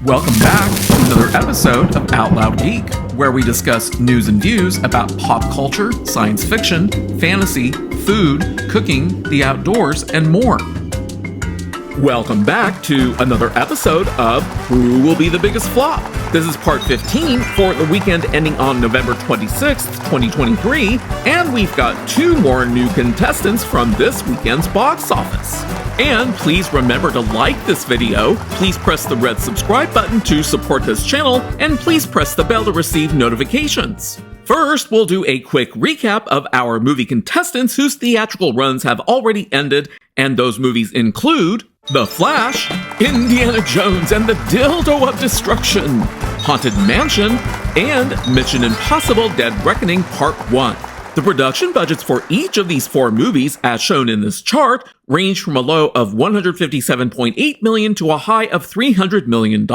Welcome back to another episode of Out Loud Geek, where we discuss news and views about pop culture, science fiction, fantasy, food, cooking, the outdoors, and more. Welcome back to another episode of Who Will Be the Biggest Flop? This is part 15 for the weekend ending on November 26th, 2023, and we've got two more new contestants from this weekend's box office. And please remember to like this video, please press the red subscribe button to support this channel, and please press the bell to receive notifications. First, we'll do a quick recap of our movie contestants whose theatrical runs have already ended, and those movies include The Flash, Indiana Jones and the Dildo of Destruction, Haunted Mansion, and Mission Impossible Dead Reckoning Part 1. The production budgets for each of these four movies, as shown in this chart, range from a low of $157.8 million to a high of $300 million.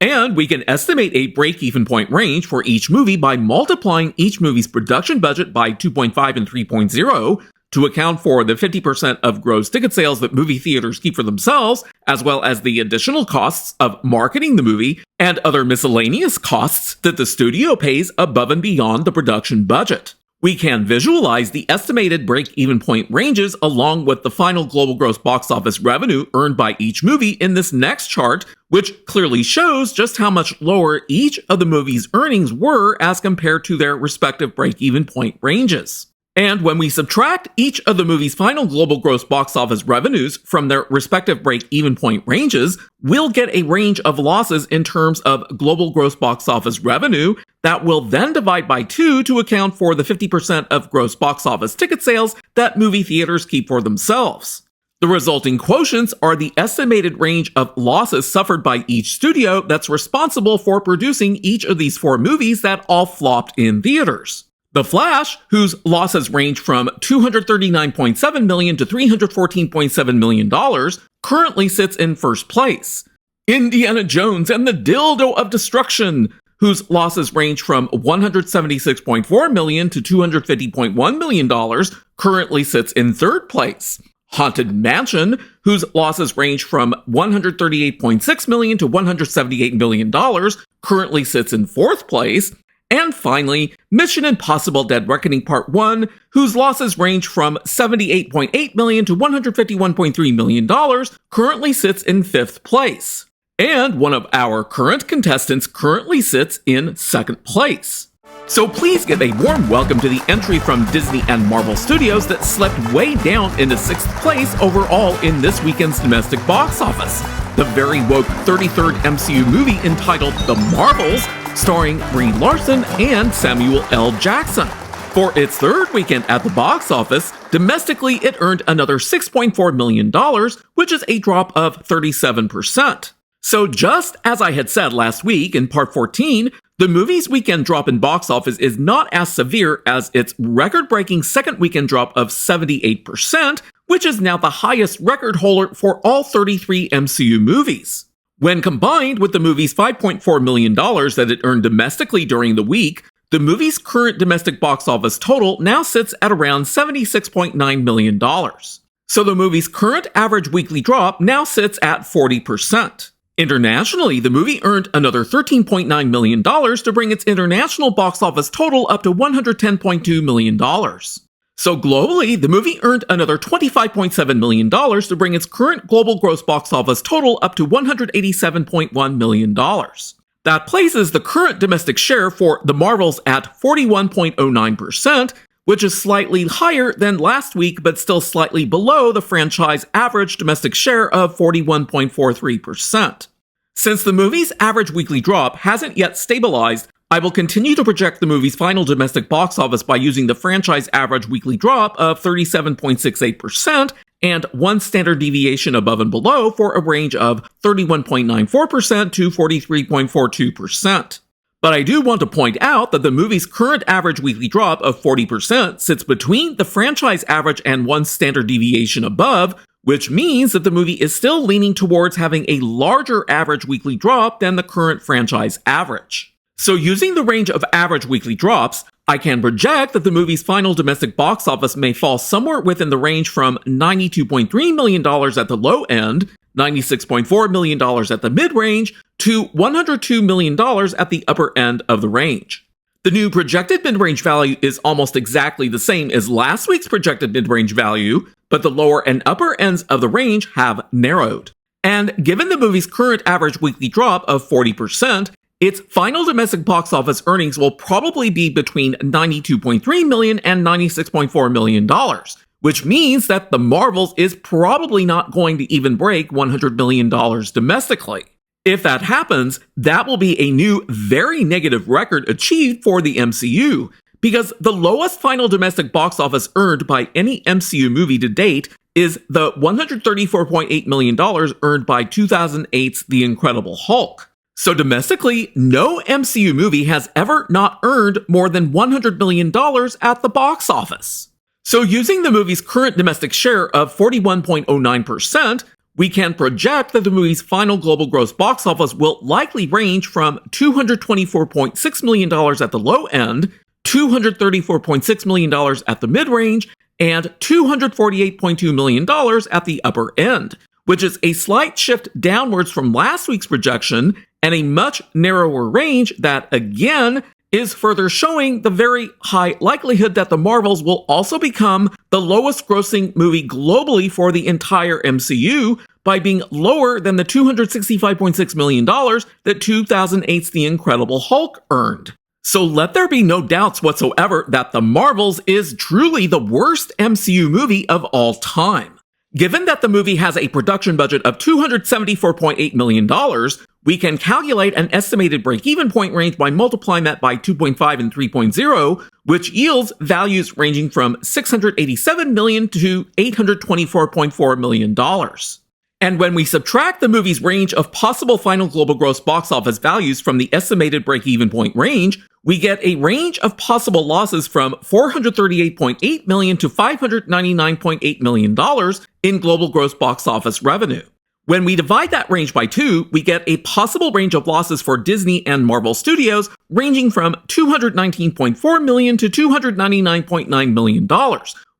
And we can estimate a break-even point range for each movie by multiplying each movie's production budget by 2.5 and 3.0 to account for the 50% of gross ticket sales that movie theaters keep for themselves, as well as the additional costs of marketing the movie and other miscellaneous costs that the studio pays above and beyond the production budget. We can visualize the estimated break-even point ranges along with the final global gross box office revenue earned by each movie in this next chart, which clearly shows just how much lower each of the movie's earnings were as compared to their respective break-even point ranges. And when we subtract each of the movie's final global gross box office revenues from their respective break-even point ranges, we'll get a range of losses in terms of global gross box office revenue that will then divide by 2 to account for the 50% of gross box office ticket sales that movie theaters keep for themselves. The resulting quotients are the estimated range of losses suffered by each studio that's responsible for producing each of these four movies that all flopped in theaters. The Flash, whose losses range from $239.7 million to $314.7 million, currently sits in first place. Indiana Jones and the Dildo of Destruction, whose losses range from $176.4 million to $250.1 million, currently sits in third place. Haunted Mansion, whose losses range from $138.6 million to $178 million, currently sits in fourth place. And finally, Mission Impossible Dead Reckoning Part 1, whose losses range from $78.8 million to $151.3 million, currently sits in fifth place. And one of our current contestants currently sits in second place. So please give a warm welcome to the entry from Disney and Marvel Studios that slipped way down into sixth place overall in this weekend's domestic box office. The very woke 33rd MCU movie entitled The Marvels, starring Brie Larson and Samuel L. Jackson. For its third weekend at the box office, domestically it earned another $6.4 million, which is a drop of 37%. So just as I had said last week in part 14, the movie's weekend drop in box office is not as severe as its record-breaking second weekend drop of 78%, which is now the highest record holder for all 33 MCU movies. When combined with the movie's $5.4 million that it earned domestically during the week, the movie's current domestic box office total now sits at around $76.9 million. So the movie's current average weekly drop now sits at 40%. Internationally, the movie earned another $13.9 million to bring its international box office total up to $110.2 million. So globally, the movie earned another $25.7 million to bring its current global gross box office total up to $187.1 million. That places the current domestic share for The Marvels at 41.09%, which is slightly higher than last week but still slightly below the franchise average domestic share of 41.43%. Since the movie's average weekly drop hasn't yet stabilized, I will continue to project the movie's final domestic box office by using the franchise average weekly drop of 37.68% and one standard deviation above and below for a range of 31.94% to 43.42%. But I do want to point out that the movie's current average weekly drop of 40% sits between the franchise average and one standard deviation above, which means that the movie is still leaning towards having a larger average weekly drop than the current franchise average. So using the range of average weekly drops, I can project that the movie's final domestic box office may fall somewhere within the range from $92.3 million at the low end, $96.4 million at the mid-range, to $102 million at the upper end of the range. The new projected mid-range value is almost exactly the same as last week's projected mid-range value, but the lower and upper ends of the range have narrowed. And given the movie's current average weekly drop of 40%, its final domestic box office earnings will probably be between $92.3 million and $96.4 million, which means that The Marvels is probably not going to even break $100 million domestically. If that happens, that will be a new, very negative record achieved for the MCU, because the lowest final domestic box office earned by any MCU movie to date is the $134.8 million earned by 2008's The Incredible Hulk. So domestically, no MCU movie has ever not earned more than $100 million at the box office. So using the movie's current domestic share of 41.09%, we can project that the movie's final global gross box office will likely range from $224.6 million at the low end, $234.6 million at the mid-range, and $248.2 million at the upper end, which is a slight shift downwards from last week's projection and a much narrower range that, again, is further showing the very high likelihood that The Marvels will also become the lowest grossing movie globally for the entire MCU by being lower than the $265.6 million that 2008's The Incredible Hulk earned. So let there be no doubts whatsoever that The Marvels is truly the worst MCU movie of all time. Given that the movie has a production budget of $274.8 million, we can calculate an estimated break-even point range by multiplying that by 2.5 and 3.0, which yields values ranging from $687 million to $824.4 million. And when we subtract the movie's range of possible final global gross box office values from the estimated break-even point range, we get a range of possible losses from $438.8 million to $599.8 million in global gross box office revenue. When we divide that range by 2, we get a possible range of losses for Disney and Marvel Studios ranging from $219.4 million to $299.9 million,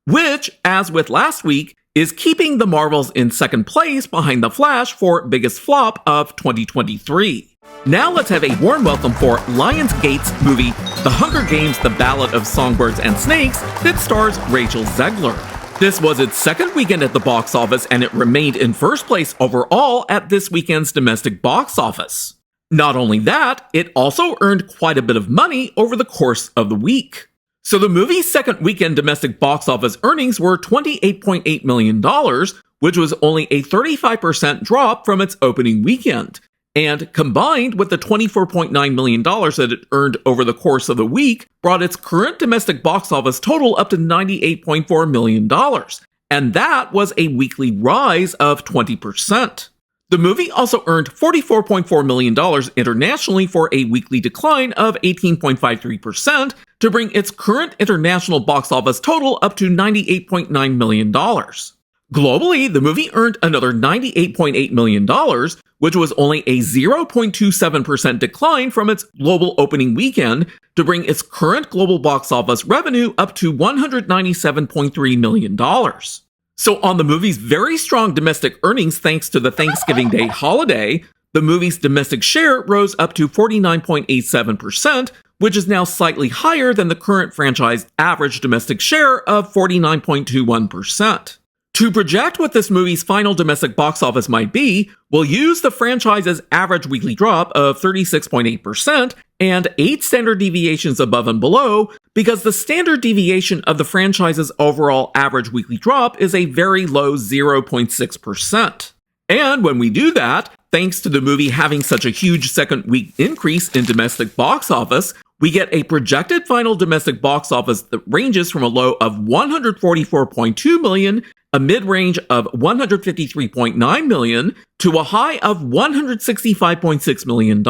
which, as with last week, is keeping The Marvels in second place behind The Flash for biggest flop of 2023. Now let's have a warm welcome for Lionsgate's movie The Hunger Games: The Ballad of Songbirds and Snakes that stars Rachel Zegler. This was its second weekend at the box office, and it remained in first place overall at this weekend's domestic box office. Not only that, it also earned quite a bit of money over the course of the week. So the movie's second weekend domestic box office earnings were $28.8 million, which was only a 35% drop from its opening weekend. And combined with the $24.9 million that it earned over the course of the week, brought its current domestic box office total up to $98.4 million. And that was a weekly rise of 20%. The movie also earned $44.4 million internationally for a weekly decline of 18.53% to bring its current international box office total up to $98.9 million. Globally, the movie earned another $98.8 million, which was only a 0.27% decline from its global opening weekend to bring its current global box office revenue up to $197.3 million. So on the movie's very strong domestic earnings thanks to the Thanksgiving Day holiday, the movie's domestic share rose up to 49.87%, which is now slightly higher than the current franchise average domestic share of 49.21%. To project what this movie's final domestic box office might be, we'll use the franchise's average weekly drop of 36.8% and 8 standard deviations above and below, because the standard deviation of the franchise's overall average weekly drop is a very low 0.6%. And when we do that, thanks to the movie having such a huge second week increase in domestic box office, we get a projected final domestic box office that ranges from a low of $144.2 million, a mid-range of $153.9 million, to a high of $165.6 million,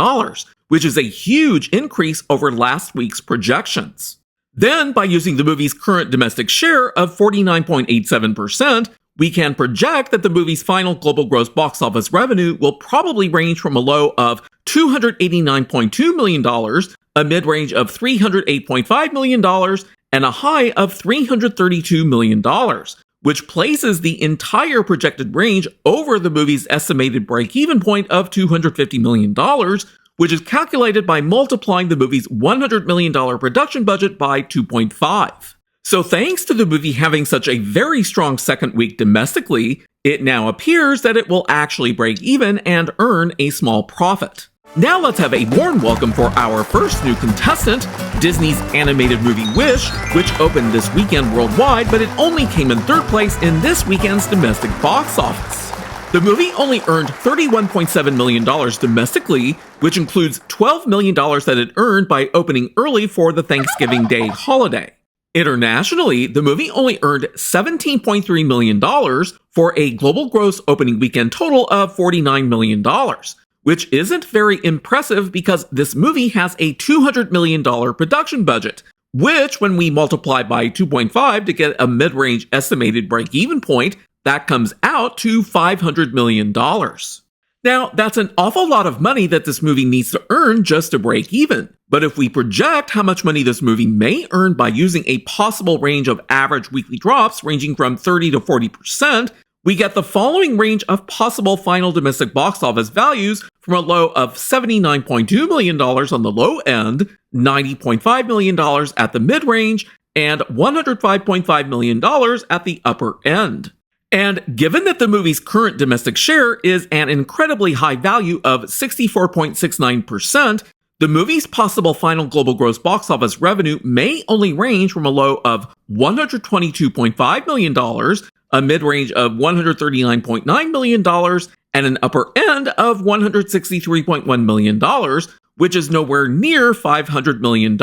which is a huge increase over last week's projections. Then, by using the movie's current domestic share of 49.87%, we can project that the movie's final global gross box office revenue will probably range from a low of $289.2 million, a mid-range of $308.5 million, and a high of $332 million, which places the entire projected range over the movie's estimated break-even point of $250 million, which is calculated by multiplying the movie's $100 million production budget by 2.5. So thanks to the movie having such a very strong second week domestically, it now appears that it will actually break even and earn a small profit. Now let's have a warm welcome for our first new contestant, Disney's animated movie Wish, which opened this weekend worldwide, but it only came in third place in this weekend's domestic box office. The movie only earned $31.7 million domestically, which includes $12 million that it earned by opening early for the Thanksgiving Day holiday. Internationally, the movie only earned $17.3 million for a global gross opening weekend total of $49 million, which isn't very impressive because this movie has a $200 million production budget, which when we multiply by 2.5 to get a mid-range estimated break-even point, that comes out to $500 million. Now, that's an awful lot of money that this movie needs to earn just to break even. But if we project how much money this movie may earn by using a possible range of average weekly drops ranging from 30 to 40%, we get the following range of possible final domestic box office values from a low of $79.2 million on the low end, $90.5 million at the mid-range, and $105.5 million at the upper end. And given that the movie's current domestic share is an incredibly high value of 64.69%, the movie's possible final global gross box office revenue may only range from a low of $122.5 million, a mid-range of $139.9 million, and an upper end of $163.1 million, which is nowhere near $500 million.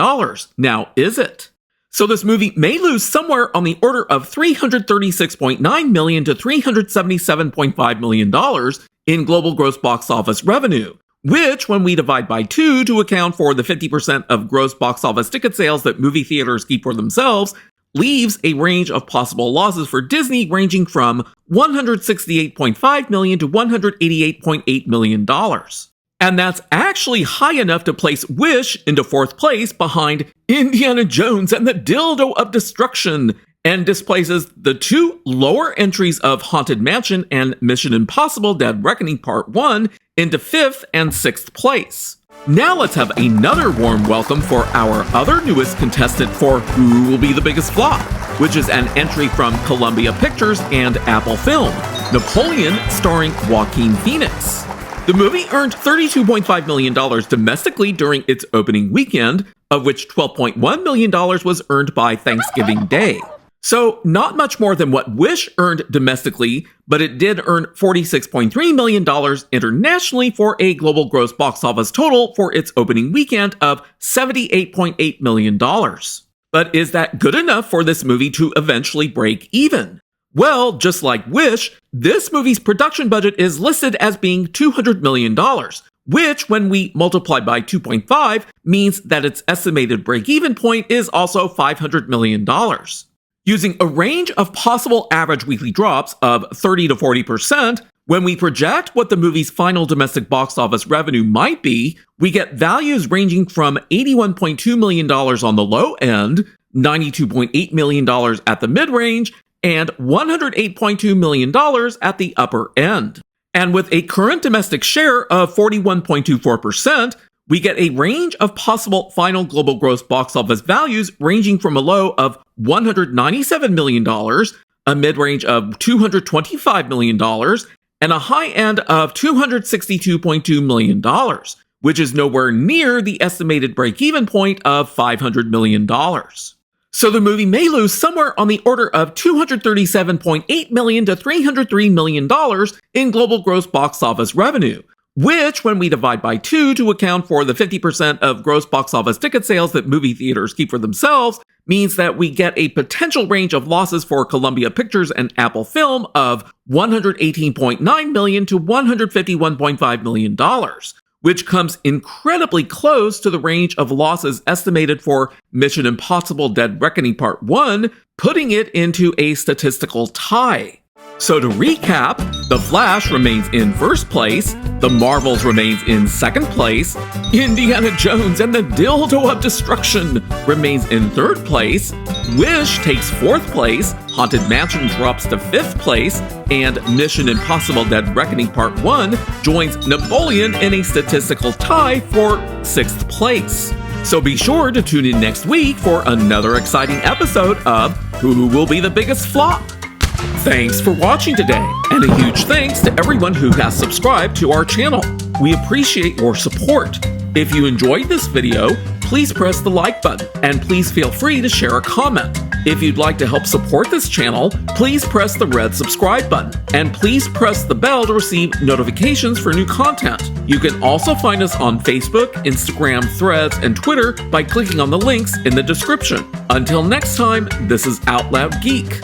Now, is it? So this movie may lose somewhere on the order of $336.9 million to $377.5 million in global gross box office revenue, which, when we divide by 2 to account for the 50% of gross box office ticket sales that movie theaters keep for themselves, leaves a range of possible losses for Disney ranging from $168.5 million to $188.8 million. And that's actually high enough to place Wish into fourth place behind Indiana Jones and the Dildo of Destruction, and displaces the two lower entries of Haunted Mansion and Mission Impossible Dead Reckoning Part 1 into fifth and sixth place. Now let's have another warm welcome for our other newest contestant for Who Will Be the Biggest Flop, which is an entry from Columbia Pictures and Apple Film, Napoleon starring Joaquin Phoenix. The movie earned $32.5 million domestically during its opening weekend, of which $12.1 million was earned by Thanksgiving Day. So not much more than what Wish earned domestically, but it did earn $46.3 million internationally for a global gross box office total for its opening weekend of $78.8 million. But is that good enough for this movie to eventually break even? Well, just like Wish, this movie's production budget is listed as being $200 million, which, when we multiply by 2.5, means that its estimated break-even point is also $500 million. Using a range of possible average weekly drops of 30 to 40%, when we project what the movie's final domestic box office revenue might be, we get values ranging from $81.2 million on the low end, $92.8 million at the mid-range, and $108.2 million at the upper end. And with a current domestic share of 41.24%, we get a range of possible final global gross box office values ranging from a low of $197 million, a mid-range of $225 million, and a high end of $262.2 million, which is nowhere near the estimated break-even point of $500 million. So the movie may lose somewhere on the order of $237.8 million to $303 million in global gross box office revenue, which, when we divide by 2 to account for the 50% of gross box office ticket sales that movie theaters keep for themselves, means that we get a potential range of losses for Columbia Pictures and Apple Film of $118.9 million to $151.5 million, which comes incredibly close to the range of losses estimated for Mission Impossible Dead Reckoning Part 1, putting it into a statistical tie. So to recap, The Flash remains in first place, The Marvels remains in second place, Indiana Jones and the Dildo of Destruction remains in third place, Wish takes fourth place, Haunted Mansion drops to fifth place, and Mission Impossible Dead Reckoning Part 1 joins Napoleon in a statistical tie for sixth place. So be sure to tune in next week for another exciting episode of Who Will Be the Biggest Flop? Thanks for watching today, and a huge thanks to everyone who has subscribed to our channel. We appreciate your support. If you enjoyed this video, please press the like button, and please feel free to share a comment. If you'd like to help support this channel, please press the red subscribe button, and please press the bell to receive notifications for new content. You can also find us on Facebook, Instagram, Threads, and Twitter by clicking on the links in the description. Until next time, this is Out Loud Geek.